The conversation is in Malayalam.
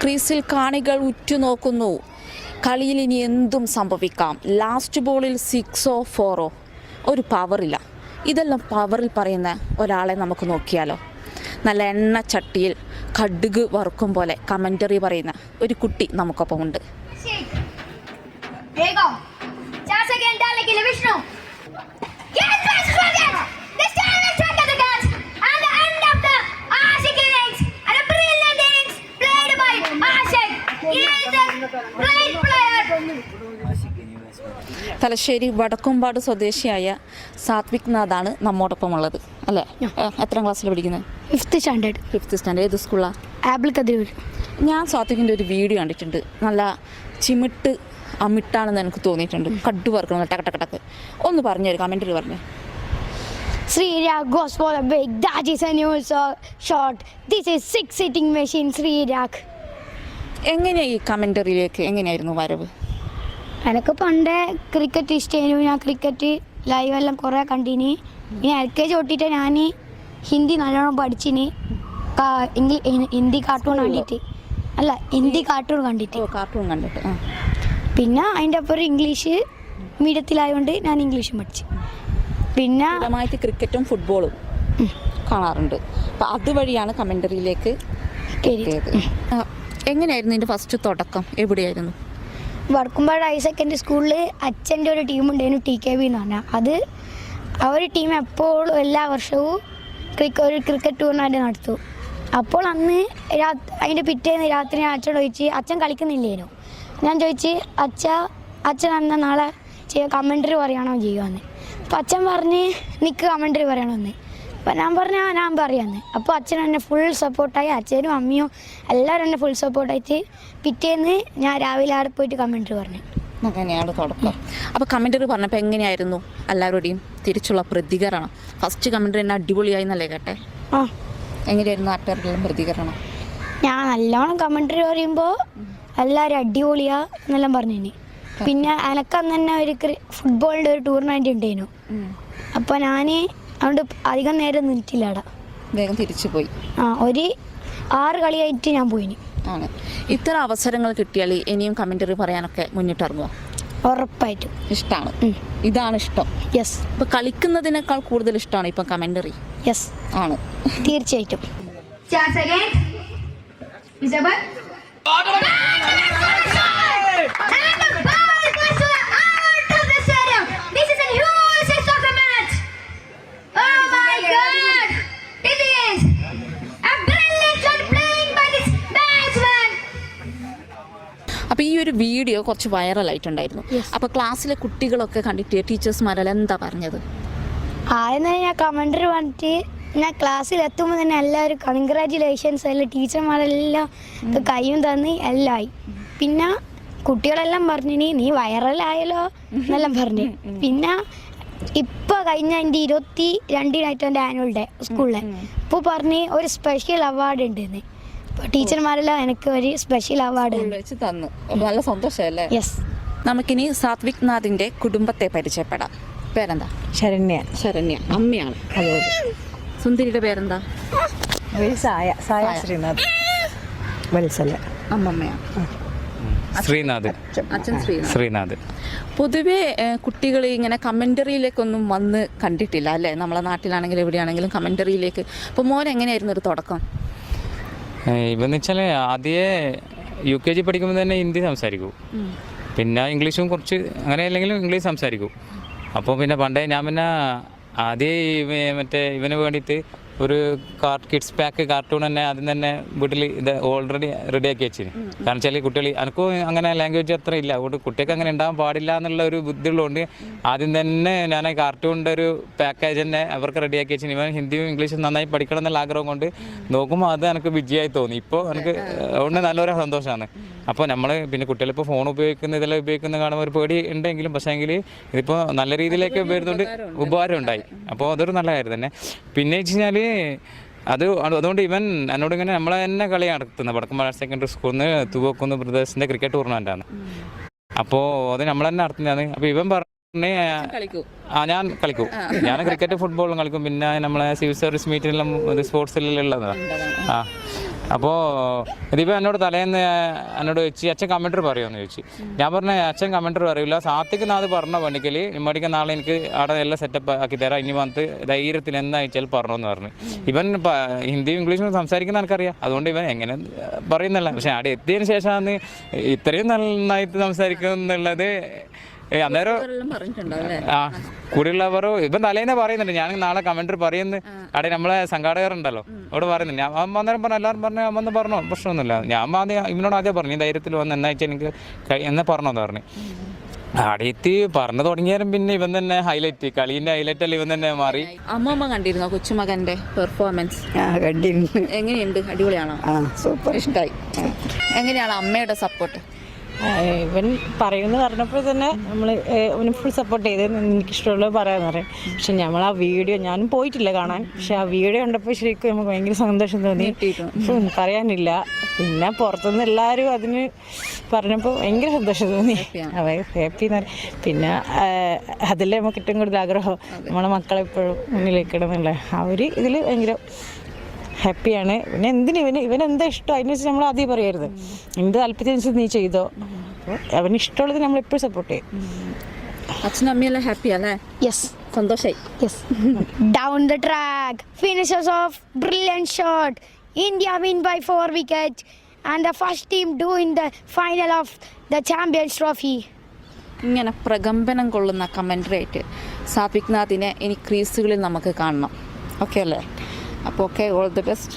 ക്രീസിൽ കാണികൾ ഉറ്റുനോക്കുന്നു. കളിയിൽ ഇനി എന്തും സംഭവിക്കാം. ലാസ്റ്റ് ബോളിൽ 6ഓ 4ഓ ഒരു പവറില്ല. ഇതെല്ലാം പവറിൽ പറയുന്ന ഒരാളെ നമുക്ക് നോക്കിയാലോ. നല്ല എണ്ണച്ചട്ടിയിൽ കടുക് വറുക്കും പോലെ കമൻ്ററി പറയുന്ന ഒരു കുട്ടി നമുക്കൊപ്പം ഉണ്ട്. തലശ്ശേരി വടക്കുംപാട് സ്വദേശിയായ സാത്വിക് നാഥാണ് നമ്മോടൊപ്പം ഉള്ളത് അല്ലേ? എത്രാം ക്ലാസ്സിൽ പഠിക്കുന്നത്? Fifth standard. ഏത് സ്കൂളാണ്? ആപ്പിൾ കതിരൂർ. ഞാൻ സാത്വിക്കിൻ്റെ ഒരു വീഡിയോ കണ്ടിട്ടുണ്ട്. നല്ല ചിമിട്ട് അമിട്ടാണെന്ന് എനിക്ക് തോന്നിയിട്ടുണ്ട്. കഡു വറുക്കണം ടക്ക്. ഒന്ന് പറഞ്ഞൊരു കമൻറ്റിൽ പറഞ്ഞു. Srirak goes for a big. That is a new shot. This is 6-sitting machine. Srirak. എങ്ങനെയാണ് ഈ കമൻ്ററിയിലേക്ക് എങ്ങനെയായിരുന്നു വരവ്? എനിക്ക് പണ്ടേ ക്രിക്കറ്റ് ഇഷ്ടമായിരുന്നു. ഞാൻ ക്രിക്കറ്റ് ലൈവെല്ലാം കുറേ കണ്ടിനി. ഇനി LKG തൊട്ടിട്ട് ഞാൻ ഹിന്ദി നല്ലോണം പഠിച്ചിനി. ഹിന്ദി കാർട്ടൂൺ കണ്ടിട്ട് കാർട്ടൂൺ കണ്ടിട്ട് പിന്നെ അതിൻ്റെ അപ്പുറം ഇംഗ്ലീഷ് മീഡിയത്തിലായതുകൊണ്ട് ഞാൻ ഇംഗ്ലീഷും പഠിച്ചു. പിന്നെ ക്രിക്കറ്റും ഫുട്ബോളും കാണാറുണ്ട്. അപ്പം അതുവഴിയാണ് കമൻ്ററിയിലേക്ക് കയറിയത്. എങ്ങനെയായിരുന്നു ഇതിൻ്റെ ഫസ്റ്റ് തുടക്കം? എവിടെയായിരുന്നു? വടക്കുംപാട് ഹയർ സെക്കൻഡറി സ്കൂളിൽ അച്ഛൻ്റെ ഒരു ടീമുണ്ടായിരുന്നു, TKB എന്ന് പറഞ്ഞാൽ. അവർ ടീം എപ്പോഴും എല്ലാ വർഷവും ഒരു ക്രിക്കറ്റ് ടൂർണമെൻറ്റ് നടത്തും. അപ്പോൾ അന്ന് അതിൻ്റെ പിറ്റേന്ന് രാത്രി ഞാൻ അച്ഛനോട് ചോദിച്ച്, അച്ഛൻ കളിക്കുന്നില്ലേനോ? ഞാൻ ചോദിച്ച്, അച്ഛൻ എന്നാൽ നാളെ കമൻ്ററി പറയണോ ചെയ്യുമെന്ന്. അപ്പോൾ അച്ഛൻ പറഞ്ഞ് നിൽക്ക് കമൻ്ററി പറയണമെന്ന്. അപ്പോൾ ഞാൻ പറഞ്ഞു ഞാൻ പറയാമെന്ന്. അപ്പോൾ അച്ഛൻ എന്നെ ഫുൾ സപ്പോർട്ടായി. അച്ഛനും അമ്മയും എല്ലാവരും എന്നെ ഫുൾ സപ്പോർട്ടായിട്ട് പിറ്റേന്ന് ഞാൻ രാവിലെ അവിടെ പോയിട്ട് കമൻ്ററി പറഞ്ഞു. അങ്ങനെയാണ് തുടക്കം. അപ്പോൾ കമൻ്ററി പറഞ്ഞപ്പോൾ എങ്ങനെയായിരുന്നു എല്ലാവരുടെയും തിരിച്ചുള്ള പ്രതികരണം? ഫസ്റ്റ് കമൻ്ററി തന്നെ അടിപൊളിയായി എന്നല്ലേ കേട്ടെ? എങ്ങനെയായിരുന്നു നാട്ടുകാരുടെ പ്രതികരണം? ഞാൻ നല്ലോണം കമൻ്ററി പറയുമ്പോൾ എല്ലാവരും അടിപൊളിയാ എന്നെല്ലാം പറഞ്ഞു. പിന്നെ എനക്കന്ന് തന്നെ ഒരു ഫുട്ബോളിൻ്റെ ഒരു ടൂർണമെൻറ്റ് ഉണ്ടായിരുന്നു. അപ്പോൾ ഞാൻ അതുകൊണ്ട് അധികം നേരം നിന്നിട്ടില്ല അവിടെ, വേഗം തിരിച്ചു പോയി. ഒരു 6 കളിയായിട്ട് ഞാൻ പോയിനി. ആണ്. ഇത്തരം അവസരങ്ങൾ കിട്ടിയാൽ ഇനിയും കമൻ്ററി പറയാനൊക്കെ മുന്നിട്ടിറങ്ങുക? ഉറപ്പായിട്ടും. ഇഷ്ടമാണ്. ഇതാണ് ഇഷ്ടം? യെസ്. ഇപ്പം കളിക്കുന്നതിനേക്കാൾ കൂടുതൽ ഇഷ്ടമാണ് ഇപ്പം കമൻ്ററി? യെസ് ആണ്, തീർച്ചയായിട്ടും. അപ്പോൾ ഈ ഒരു വീഡിയോ കുറച്ച് വൈറലായിട്ടുണ്ടായിരുന്നു. അപ്പോൾ ക്ലാസ്സിലെ കുട്ടികളൊക്കെ കണ്ടിട്ട് ടീച്ചേഴ്സ്മാരെല്ലാം എന്താ പറഞ്ഞത്? ആദ്യം തന്നെ ഞാൻ കമൻ്ററി പറഞ്ഞിട്ട് ഞാൻ ക്ലാസ്സിൽ എത്തുമ്പോൾ തന്നെ എല്ലാവരും കൺഗ്രാജുലേഷൻസ് എല്ലാം ടീച്ചർമാരെല്ലാം കൈയും തന്ന് എല്ലാം ആയി. പിന്നെ കുട്ടികളെല്ലാം പറഞ്ഞു നീ വൈറലായല്ലോ എന്നെല്ലാം പറഞ്ഞു. പിന്നെ ഇപ്പോൾ കഴിഞ്ഞ എൻ്റെ 22-നായിട്ട് എൻ്റെ ആനുവൽ ഡേ സ്കൂളിലെ ഇപ്പോൾ പറഞ്ഞ് ഒരു സ്പെഷ്യൽ അവാർഡ് ഉണ്ടെന്ന്. ടീച്ചർമാരെല്ലാം എനിക്ക് ഒരു സ്പെഷ്യൽ അവാർഡ് വെച്ച് തന്നു. നല്ല സന്തോഷമല്ലേ? യെസ്. നമുക്കിനി സാത്വിക് നാഥിൻ്റെ കുടുംബത്തെ പരിചയപ്പെടാം. പേരെന്താ? ശരണ്യ. അമ്മയാണ്. സുന്ദരിയുടെ പേരെന്താ? സായ ശ്രീനാഥ്. വത്സല. അമ്മമ്മയാണ്. അച്ഛൻ ശ്രീനാഥ്. പൊതുവേ കുട്ടികൾ ഇങ്ങനെ കമൻ്ററിയിലേക്കൊന്നും വന്ന് കണ്ടിട്ടില്ല അല്ലേ? നമ്മളെ നാട്ടിലാണെങ്കിലും എവിടെയാണെങ്കിലും കമൻ്ററിയിലേക്ക്. അപ്പോൾ മോൻ എങ്ങനെയായിരുന്നു ഒരു തുടക്കം? ഇവന്ന് വെച്ചാൽ ആദ്യമേ UKG പഠിക്കുമ്പോൾ തന്നെ ഹിന്ദി സംസാരിക്കും, പിന്നെ ഇംഗ്ലീഷും കുറച്ച് അങ്ങനെ അല്ലെങ്കിലും ഇംഗ്ലീഷ് സംസാരിക്കും. അപ്പോൾ പിന്നെ പണ്ടേ ഞാൻ പിന്നെ ആദ്യം ഇവന് വേണ്ടിയിട്ട് ഒരു കിഡ്സ് പാക്ക് കാർട്ടൂൺ തന്നെ ആദ്യം തന്നെ വീട്ടിൽ ഇത് ഓൾറെഡി റെഡിയാക്കി വെച്ചിന്. കാരണം വെച്ചാൽ കുട്ടികൾ എനിക്കും അങ്ങനെ ലാംഗ്വേജ് അത്ര ഇല്ല, അതുകൊണ്ട് കുട്ടികൾക്ക് അങ്ങനെ ഉണ്ടാകാൻ പാടില്ല എന്നുള്ള ഒരു ബുദ്ധിയുള്ളതുകൊണ്ട് ആദ്യം തന്നെ ഞാൻ കാർട്ടൂണിൻ്റെ ഒരു പാക്കേജ് തന്നെ അവർക്ക് റെഡിയാക്കി വെച്ചിന്. ഇവൻ ഹിന്ദിയും ഇംഗ്ലീഷും നന്നായി പഠിക്കണം എന്നുള്ള ആഗ്രഹം കൊണ്ട് നോക്കുമ്പോൾ അത് എനിക്ക് വിജയമായി തോന്നി. ഇപ്പോൾ എനിക്ക് അതുകൊണ്ട് നല്ലൊരു സന്തോഷമാണ്. അപ്പോൾ നമ്മൾ പിന്നെ കുട്ടികളിപ്പോൾ ഫോൺ ഇതെല്ലാം ഉപയോഗിക്കുന്ന കാണുമ്പോൾ ഒരു പേടി ഉണ്ടെങ്കിലും പക്ഷേങ്കിൽ ഇതിപ്പോൾ നല്ല രീതിയിലേക്ക് വരുന്നുണ്ട്, ഉപകാരം ഉണ്ടായി. അപ്പോൾ അതൊരു നല്ല കാര്യം തന്നെ. പിന്നെ വെച്ച് കഴിഞ്ഞാൽ അതുകൊണ്ട് ഇവൻ എന്നോട് ഇങ്ങനെ നമ്മളെ തന്നെ കളി നടത്തുന്നത് വടക്കുംപാട് ഹയർ സെക്കൻഡറി സ്കൂളിൽ നിന്ന് തുവക്കുന്ന് ബ്രദേഴ്സിൻ്റെ ക്രിക്കറ്റ് ടൂർണമെൻറ്റാണ്. അപ്പോൾ അത് നമ്മൾ തന്നെ നടത്തുന്നതാണ്. അപ്പോൾ ഇവൻ പറഞ്ഞ് ഞാൻ കളിക്കും, ഞാൻ ക്രിക്കറ്റ് ഫുട്ബോളും കളിക്കും, പിന്നെ നമ്മളെ സിവിൽ സർവീസ് മീറ്റിനെല്ലാം സ്പോർട്സിലുള്ളതാണ്. അപ്പോൾ ഇതിപ്പോൾ എന്നോട് തലേന്ന് എന്നോട് ചോദിച്ചു അച്ഛൻ കമൻറ്റർ പറയുമെന്ന് ചോദിച്ചു. ഞാൻ പറഞ്ഞ അച്ഛൻ കമൻറ്റർ പറയില്ല, സാത്തിക്ക് നാത് പറഞ്ഞ പണിക്കൽ ഇമ്മടിക്ക് നാളെ എനിക്ക് അവിടെ എല്ലാം സെറ്റപ്പ് ആക്കി തരാം, ഇനി വന്നിട്ട് ധൈര്യത്തിൽ എന്തായിച്ചാൽ പറഞ്ഞെന്ന് പറഞ്ഞു. ഇവൻ ഹിന്ദിയും ഇംഗ്ലീഷും സംസാരിക്കുന്ന എനിക്കറിയാം, അതുകൊണ്ട് ഇവൻ എങ്ങനെ പറയുന്നില്ല. പക്ഷെ അവിടെ എത്തിയതിന് ശേഷമാണ് ഇത്രയും നന്നായിട്ട് സംസാരിക്കുന്നുള്ളത്. അന്നേരം ആ കൂടെയുള്ളവർ ഇപ്പം തലേന്നെ പറയുന്നുണ്ട്, ഞാൻ നാളെ കമൻറ്റർ പറയുന്നു, അവിടെ നമ്മളെ സംഘാടകരുണ്ടല്ലോ അവിടെ പറയുന്നുണ്ട്. ഞാൻ അന്നേരം പറഞ്ഞു, എല്ലാവരും പറഞ്ഞു വന്ന് പറഞ്ഞോ, പ്രശ്നമൊന്നുമില്ല. ഞാൻ ആദ്യം ഇവനോട് ആദ്യം പറഞ്ഞു ധൈര്യത്തിൽ വന്ന് എന്നാഴ്ച എനിക്ക് എന്ന് പറഞ്ഞോന്ന് പറഞ്ഞു. അവിടെ എത്തി പറഞ്ഞു തുടങ്ങിയാലും പിന്നെ ഇവൻ തന്നെ ഹൈലൈറ്റ്, കളീൻ്റെ ഹൈലൈറ്റ് അല്ല ഇവൻ തന്നെ മാറി. അമ്മമ്മ കണ്ടിരുന്നോ കൊച്ചുമകന്റെ പെർഫോമൻസ്? കണ്ടിരുന്നു. എങ്ങനെയുണ്ട്? അടിപൊളിയാണോ? സൂപ്പർ. ഇഷ്ടമായി. എങ്ങനെയാണ് അമ്മയുടെ സപ്പോർട്ട്? ഇവൻ പറയുമെന്ന് പറഞ്ഞപ്പോൾ തന്നെ നമ്മൾ അവന് ഫുൾ സപ്പോർട്ട് ചെയ്ത് എനിക്കിഷ്ടമുള്ളത് പറയാമെന്ന് പറയും. പക്ഷെ നമ്മൾ ആ വീഡിയോ ഞാനും പോയിട്ടില്ല കാണാൻ, പക്ഷെ ആ വീഡിയോ കണ്ടപ്പോൾ ശരിക്കും നമുക്ക് ഭയങ്കര സന്തോഷം തോന്നി, പറയാനില്ല. പിന്നെ പുറത്തുനിന്ന് എല്ലാവരും അതിന് പറഞ്ഞപ്പോൾ ഭയങ്കര സന്തോഷം തോന്നി, ഹാപ്പി എന്ന് പറയും. പിന്നെ അതിൽ നമുക്ക് ഏറ്റവും കൂടുതൽ ആഗ്രഹം നമ്മളെ മക്കളെപ്പോഴും മുന്നിലേക്കിടണം എന്നുള്ള ആ ഒരു ഇതിൽ ഭയങ്കര ഹാപ്പിയാണ്. പിന്നെ എന്തിന് ഇവൻ എന്താ ഇഷ്ടം അതിനനുസരിച്ച് നമ്മൾ ആദ്യം പറയരുത്, എന്ത് താല്പര്യത്തിനനുസരിച്ച് നീ ചെയ്തോ. അപ്പോൾ അവന് ഇഷ്ടമുള്ളത് നമ്മൾ എപ്പോഴും സപ്പോർട്ട് ചെയ്യും. അച്ഛനും അമ്മയെല്ലാം ഹാപ്പി അല്ലേ? യെസ്, സന്തോഷായി. Yes. Down the track, finishes off brilliant shot. India win by 4 wickets and the first team do in the final of the Champions Trophy. ഇങ്ങനെ പ്രകമ്പനം കൊള്ളുന്ന കമൻ്ററി ആയിട്ട് സാത്വിക് നാഥിനെ ഇനി ക്രീസുകളിൽ നമുക്ക് കാണണം. ഓക്കെ അല്ലേ? അപ്പോൾ ഓക്കെ, ഓൾ ദി ബെസ്റ്റ്.